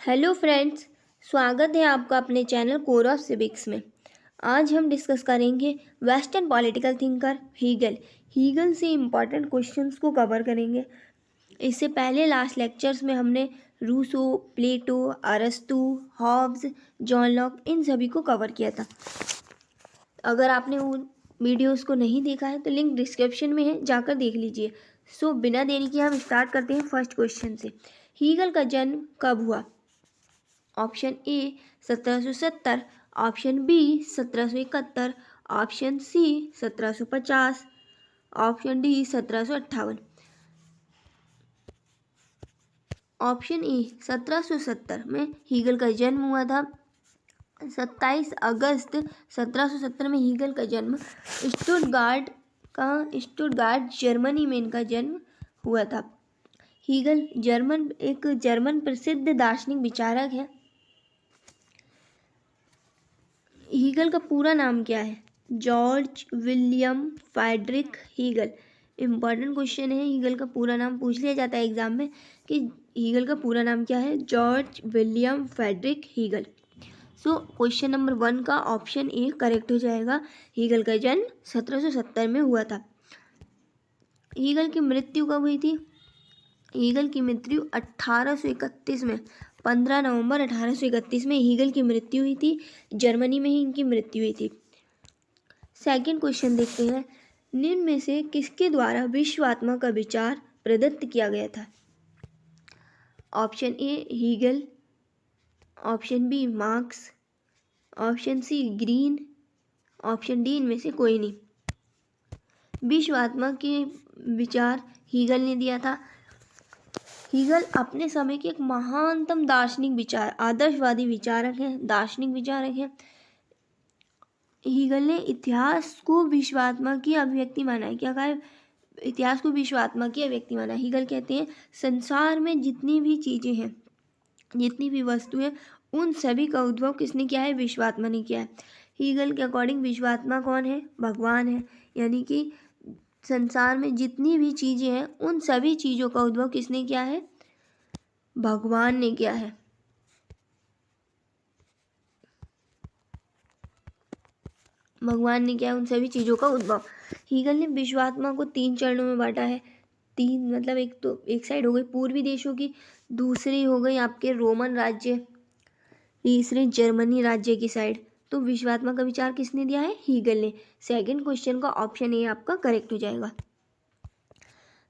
Hello friends, स्वागत है आपका अपने चैनल कोर ऑफ सिविक्स में। आज हम डिस्कस करेंगे वेस्टर्न पॉलिटिकल थिंकर हीगल से इम्पॉर्टेंट क्वेश्चंस को कवर करेंगे। इससे पहले लास्ट लेक्चर्स में हमने रूसो, प्लेटो, अरस्तु, हॉब्स, जॉन लॉक इन सभी को कवर किया था। अगर आपने उन वीडियोस को नहीं देखा है तो लिंक डिस्क्रिप्शन में है, जाकर देख लीजिए। सो बिना देरी के हम स्टार्ट करते हैं फर्स्ट क्वेश्चन से। हीगल का जन्म कब हुआ? Option A 1770, option B 1771, option C 1750, option D 1758। Option A 1770 में हीगल का जन्म हुआ था। 27 अगस्त 1770 में हीगल का जन्म स्टुटगार्ट जर्मनी में इनका जन्म हुआ था। हीगल एक जर्मन प्रसिद्ध दार्शनिक विचारक है। हीगल का पूरा नाम क्या है? George William Frederick Hegel. Important question है, हीगल का पूरा नाम पूछ लिया जाता है एग्जाम में कि हीगल का पूरा नाम क्या है? George William Frederick Hegel. So question number 1 का ऑप्शन ए करेक्ट हो जाएगा। हीगल का जन्म 1770 में हुआ था। हीगल की मृत्यु कब हुई थी? हीगल की मृत्यु 1831 में 15 नवंबर 1831 में हीगल की मृत्यु हुई थी। जर्मनी में ही इनकी मृत्यु हुई थी। सेकंड क्वेश्चन देखते हैं। निम्न में से किसके द्वारा विश्वात्मा का विचार प्रदत्त किया गया था? Option A Hegel, option B Marx, option C Green, option D इनमें से कोई नहीं। विश्वात्मा के विचार हीगल ने दिया था। हीगल अपने समय के एक महानतम आदर्शवादी विचारक हैं, दार्शनिक विचारक हैं। हीगल ने इतिहास को विश्वात्मा की अभिव्यक्ति माना है। क्या कहा है? इतिहास को विश्वात्मा की अभिव्यक्ति माना। हीगल कहते हैं संसार में जितनी भी चीजें हैं, जितनी भी वस्तुएं, उन सभी का उद्भव किसने किया है? विश्वात्मा ने किया है। हीगल के अकॉर्डिंग विश्वात्मा कौन है? भगवान है। यानी कि संसार में जितनी भी चीजें हैं, उन सभी चीजों का उद्भव किसने किया है? भगवान ने किया है। भगवान ने किया उन सभी चीजों का उद्भव। हीगल ने विश्वात्मा को 3 चरणों में बांटा है। 3 मतलब एक साइड हो गई पूर्वी देशों की, दूसरी हो गई आपके रोमन राज्य, तीसरी जर्मनी राज्य की साइड। तो विश्वात्मा का विचार किसने दिया है? हीगल ने। सेकंड क्वेश्चन का ऑप्शन ए आपका करेक्ट हो जाएगा।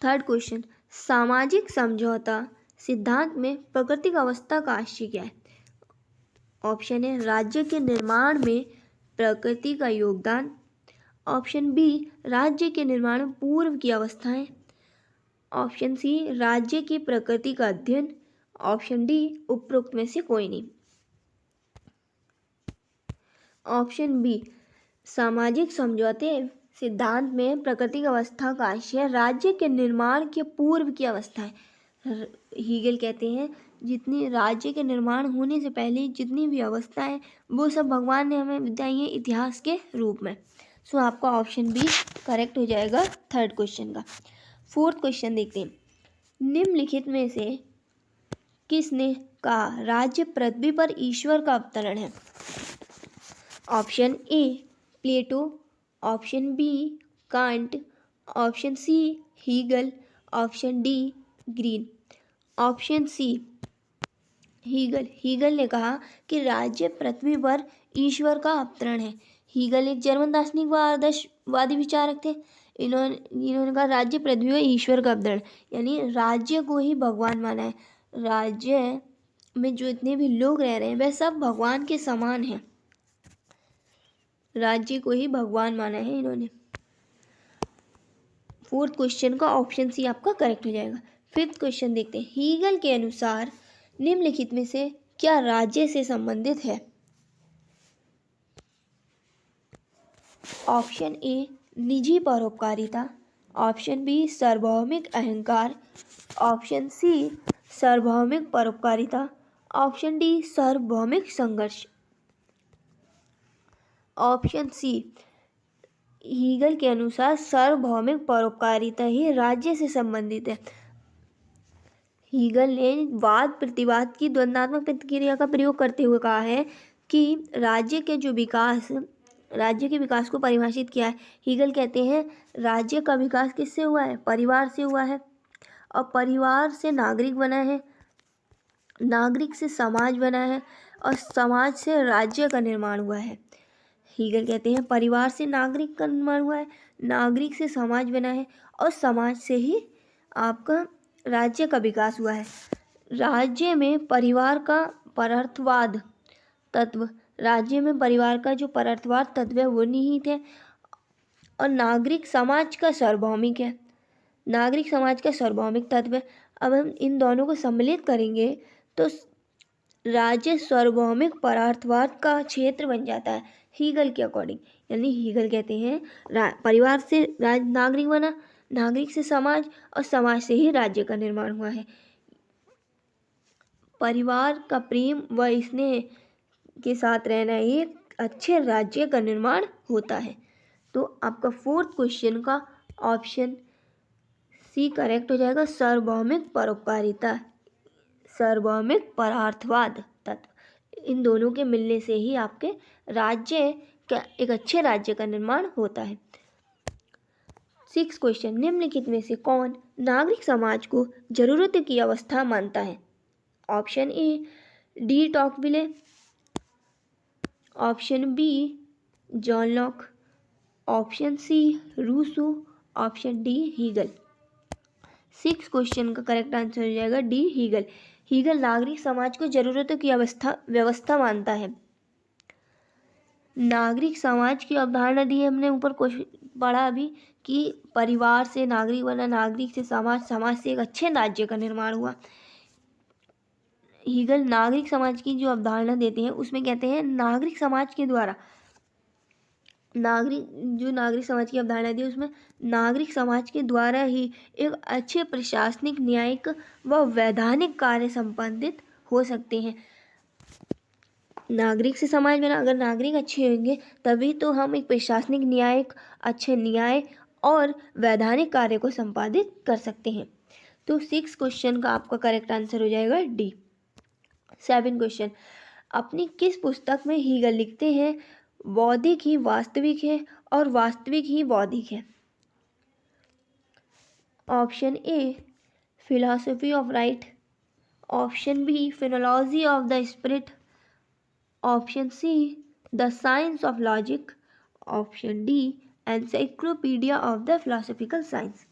थर्ड क्वेश्चन, सामाजिक समझौता सिद्धांत में प्राकृतिक अवस्था का आशय क्या है? ऑप्शन ए राज्य के निर्माण में प्रकृति का योगदान, ऑप्शन बी राज्य के निर्माण पूर्व की अवस्थाएं, ऑप्शन सी राज्य की प्रकृति का अध्ययन, ऑप्शन डी उपरोक्त में से कोई नहीं। ऑप्शन बी सामाजिक समझौते सिद्धांत में प्राकृतिक अवस्था का आशय राज्य के निर्माण के पूर्व की अवस्था है। हीगल कहते हैं जितनी राज्य के निर्माण होने से पहले जितनी भी अवस्थाएं, वो सब भगवान ने हमें बताई है इतिहास के रूप में। सो आपका ऑप्शन बी करेक्ट हो जाएगा थर्ड क्वेश्चन का। फोर्थ क्वेश्चन देखते हैं। निम्नलिखित में से किसने कहा राज्य पृथ्वी पर ईश्वर का अवतरण है? Option A Plato, option B Kant, option C Hegel, option D Green. Option C Hegel ने कहा कि राज्य पृथ्वी पर ईश्वर का अवतरण है। हीगल एक जर्मन दार्शनिक व आदर्शवादी विचारक थे। इन्होंने कहा राज्य पृथ्वी पर ईश्वर का अवतरण, यानी राज्य को ही भगवान माना है। राज्य में जो इतने भी लोग रह रहे हैं वह सब भगवान के समान हैं। राज्य को ही भगवान माना है इन्होंने। फोर्थ क्वेश्चन का ऑप्शन सी आपका करेक्ट हो जाएगा। फिफ्थ क्वेश्चन देखते हैं। हीगल के अनुसार निम्नलिखित में से क्या राज्य से संबंधित है? ऑप्शन ए निजी परोपकारिता, ऑप्शन बी सार्वभौमिक अहंकार, ऑप्शन सी सार्वभौमिक परोपकारिता, ऑप्शन डी सार्वभौमिक संघर्ष। ऑप्शन सी हीगल के अनुसार सार्वभौमिक परोपकारिता ही राज्य से संबंधित है। हीगल ने वाद प्रतिवाद की द्वंद्वात्मक प्रतिक्रिया का प्रयोग करते हुए कहा है कि राज्य के विकास को परिभाषित किया है। हीगल कहते हैं राज्य का विकास किससे हुआ है? परिवार से हुआ है, और परिवार से नागरिक बना है, नागरिक से समाज बना है, और समाज से राज्य का निर्माण हुआ है। हीगल कहते हैं परिवार से नागरिक का निर्माण हुआ है, नागरिक से समाज बना है, और समाज से ही आपका राज्य का विकास हुआ है। राज्य में परिवार का परर्थवाद तत्व, राज्य में परिवार का जो परर्थवाद तत्व है वो निहित है, और नागरिक समाज का सार्वभौमिक है, नागरिक समाज का सार्वभौमिक तत्व है। अब हम इन दोनों को सम्मिलित करेंगे तो राज्य सार्वभौमिक परार्थवाद का क्षेत्र बन जाता है हीगल के अकॉर्डिंग। यानी हीगल कहते हैं परिवार से नागरिक बना, नागरिक से समाज, और समाज से ही राज्य का निर्माण हुआ है। परिवार का प्रेम व स्नेह के साथ रहना एक अच्छे राज्य का निर्माण होता है। तो आपका फोर्थ क्वेश्चन का ऑप्शन सी करेक्ट हो जाएगा, सार्वभौमिक परोपकारिता, सार्वभौमिक परार्थवाद तत्व। इन दोनों के मिलने से ही आपके राज्य का एक अच्छे राज्य का निर्माण होता है। 6 क्वेश्चन, निम्नलिखित में से कौन नागरिक समाज को जरूरत की अवस्था मानता है? Option A de Tocqueville, option B John Locke, option C Rousseau, option D Hegel. 6 question का करेक्ट आंसर हो जाएगा डी हीगल। हीगल नागरिक समाज को जरूरतों की व्यवस्था मानता है। नागरिक समाज की अवधारणा दी है हमने ऊपर पढ़ा अभी कि परिवार से नागरिक बना, नागरिक से समाज, समाज से एक अच्छे राज्य का निर्माण हुआ। हीगल नागरिक समाज की जो अवधारणा देते हैं उसमें कहते हैं नागरिक समाज के द्वारा, नागरिक समाज की अवधारणा दी उसमें नागरिक समाज के द्वारा ही एक अच्छे प्रशासनिक, न्यायिक व वैधानिक कार्य संपादित हो सकते हैं। नागरिक से समाज बना, अगर नागरिक अच्छे होंगे तभी तो हम एक प्रशासनिक, न्यायिक, अच्छे न्याय और वैधानिक कार्य को संपादित कर सकते हैं। तो 6 क्वेश्चन का आपका करेक्ट आंसर हो जाएगा डी। 7 क्वेश्चन, अपनी किस पुस्तक में हीगल लिखते हैं बौद्धिक ही वास्तविक है और वास्तविक ही बौद्धिक है? Option A philosophy of right, option B phenomenology of the spirit, option C the science of logic, option D encyclopaedia of the philosophical science.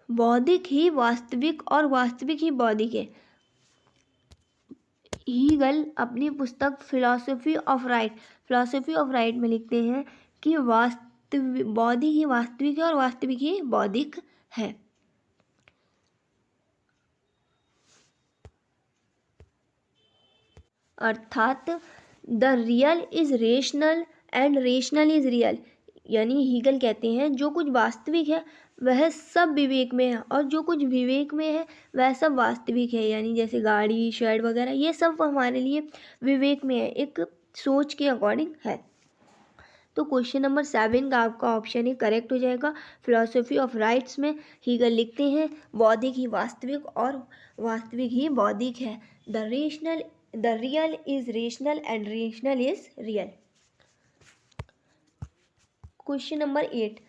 बौद्धिक ही वास्तविक और वास्तविक ही बौद्धिक है। हीगल अपनी पुस्तक फिलॉसफी ऑफ राइट में लिखते हैं कि बौद्धिक ही वास्तविक है और वास्तविक ही बौद्धिक है। अर्थात the real is rational and rational is real. यानी हीगल कहते हैं जो कुछ वास्तविक है वह सब विवेक में है, और जो कुछ विवेक में है वह सब वास्तविक है। यानी जैसे गाड़ी, शेड वगैरह ये सब हमारे लिए विवेक में है, एक सोच के अकॉर्डिंग है। तो क्वेश्चन नंबर 7 का आपका ऑप्शन ही करेक्ट हो जाएगा। फिलॉसफी ऑफ राइट्स में हीगल लिखते हैं बौद्धिक ही वास्तविक और वास्तविक ही बौद्धिक है। The real is rational and rational is real. Question number 8,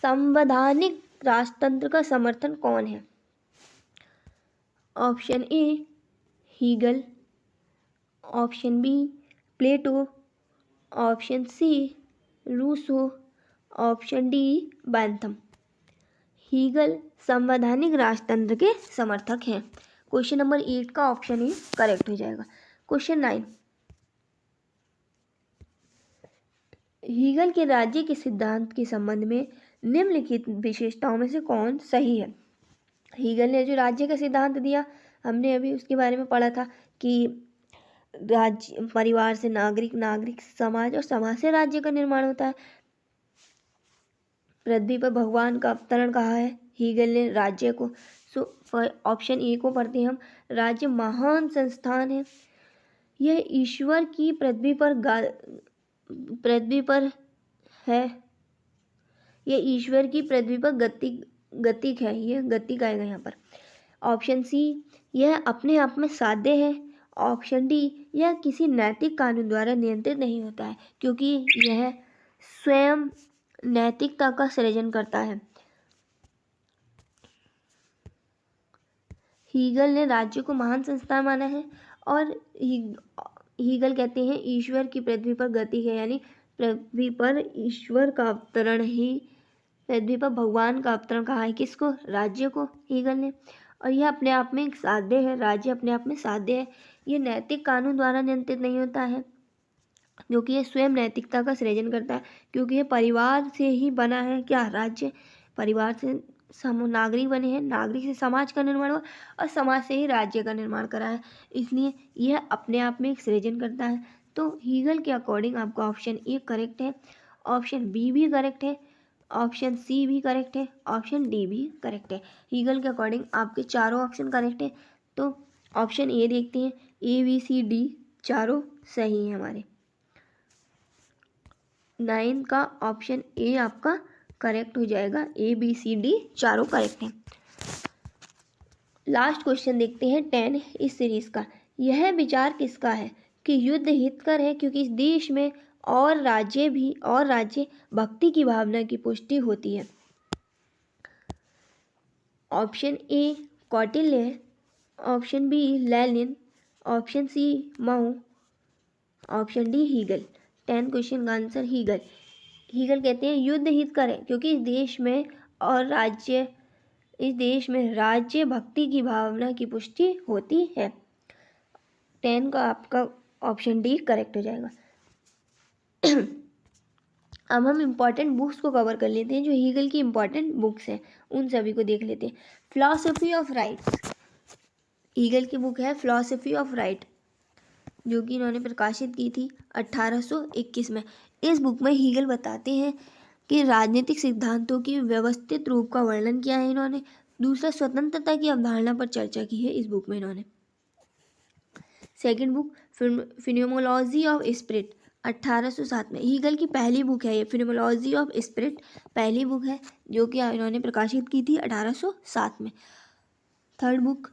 संवैधानिक राजतंत्र का समर्थन कौन है? Option A Hegel, option B Plato, option C Rousseau, option D Bentham. Hegel संवैधानिक राजतंत्र के समर्थक हैं। क्वेश्चन नंबर 8 का ऑप्शन ही करेक्ट हो जाएगा। क्वेश्चन 9, हीगल के राज्य के सिद्धांत के संबंध में निम्नलिखित विशेषताओं में से कौन सही है? हीगल ने जो राज्य का सिद्धांत दिया हमने अभी उसके बारे में पढ़ा था कि राज्य, परिवार से नागरिक, नागरिक से समाज और समाज से राज्य का निर्माण होता है। पृथ्वी पर भगवान का अवतरण कहा है हीगल ने राज्य को। ऑप्शन ए को पढ़ते हैं हम, राज्य महान संस्थान है, यह ईश्वर की पृथ्वी पर है, यह ईश्वर की पृथ्वी पर गतिक है, ये गतिक आएगा यहाँ पर। ऑप्शन सी, यह अपने आप में साध्य है। ऑप्शन डी, यह किसी नैतिक कानून द्वारा नियंत्रित नहीं होता है, क्योंकि यह स्वयं नैतिकता का सृजन करता है। हीगल ने राज्य को महान संस्था माना है और हीगल कहते हैं ईश्वर की पृथ्वी पर गति है, यानी पृथ्वी पर ईश्वर का अवतरण ही, पृथ्वी पर भगवान का अवतरण कहा है किसको? राज्य को, हीगल ने। और यह अपने आप में एक साध्य है, राज्य अपने आप में साध्य है। ये नैतिक कानून द्वारा नियंत्रित नहीं होता है, क्योंकि ये स्वयं नैतिकता का सृजन करता है, क्योंकि ये परिवार से ही बना है। क्या? राज्य। परिवार से नागरिक बने हैं, नागरिक से समाज का निर्माण हुआ और समाज से ही राज्य का निर्माण करा है, इसलिए यह अपने आप में एक सृजन करता है। तो हीगल के अकॉर्डिंग आपका ऑप्शन ए करेक्ट है, ऑप्शन बी भी करेक्ट है, ऑप्शन सी भी करेक्ट है, ऑप्शन डी भी करेक्ट है। हीगल के अकॉर्डिंग आपके चारों ऑप्शन करेक्ट है। तो ऑप्शन ए देखते हैं, ए बी सी डी चारों सही हैं हमारे। 9 का ऑप्शन ए आपका करेक्ट हो जाएगा, ए बी सी डी चारों करेक्ट हैं। लास्ट क्वेश्चन देखते हैं 10 इस सीरीज का। यह विचार किसका है कि युद्ध हितकर है, क्योंकि इस देश में और राज्य भक्ति की भावना की पुष्टि होती है। ऑप्शन ए कौटिल्य है, option B Lenin, option C Mao, option D Hegel. 10 question का आंसर हीगल। हीगल कहते हैं युद्ध हितकर है, क्योंकि इस देश में राज्य भक्ति की भावना की पुष्टि होती है। 10 का आपका ऑप्शन डी करेक्ट हो जाएगा। अब हम इम्पॉर्टेंट बुक्स को कवर कर लेते हैं, जो हीगल की इम्पॉर्टेंट बुक्स हैं उन सभी को देख लेते हैं। फिलॉसफी ऑफ राइट्स, हीगल की बुक है फिलॉसफी ऑफ राइट, जो कि इन्होंने प्रकाशित की थी 1821 में। इस बुक में हीगल बताते हैं कि राजनीतिक सिद्धांतों की व्यवस्थित रूप का वर्णन किया है इन्होंने। दूसरा, स्वतंत्रता की अवधारणा पर चर्चा की है इस बुक में इन्होंने। Second book phenomenology of spirit 1807 में, हीगल की पहली बुक है ये, फिनोमेनोलॉजी ऑफ स्पिरिट पहली बुक है जो कि इन्होंने प्रकाशित की थी 1807 में। Third book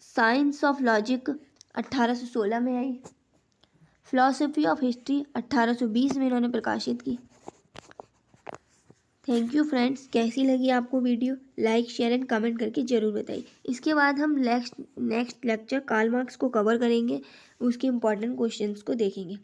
science of logic 1816 में आई। फिलॉसफी ऑफ हिस्ट्री 1820 में इन्होंने प्रकाशित की। थैंक यू फ्रेंड्स, कैसी लगी आपको video? Like share and comment करके ज़रूर बताइए। इसके बाद हम नेक्स्ट लेक्चर कार्ल मार्क्स को कवर करेंगे, उसके इम्पॉर्टेंट क्वेश्चंस को देखेंगे।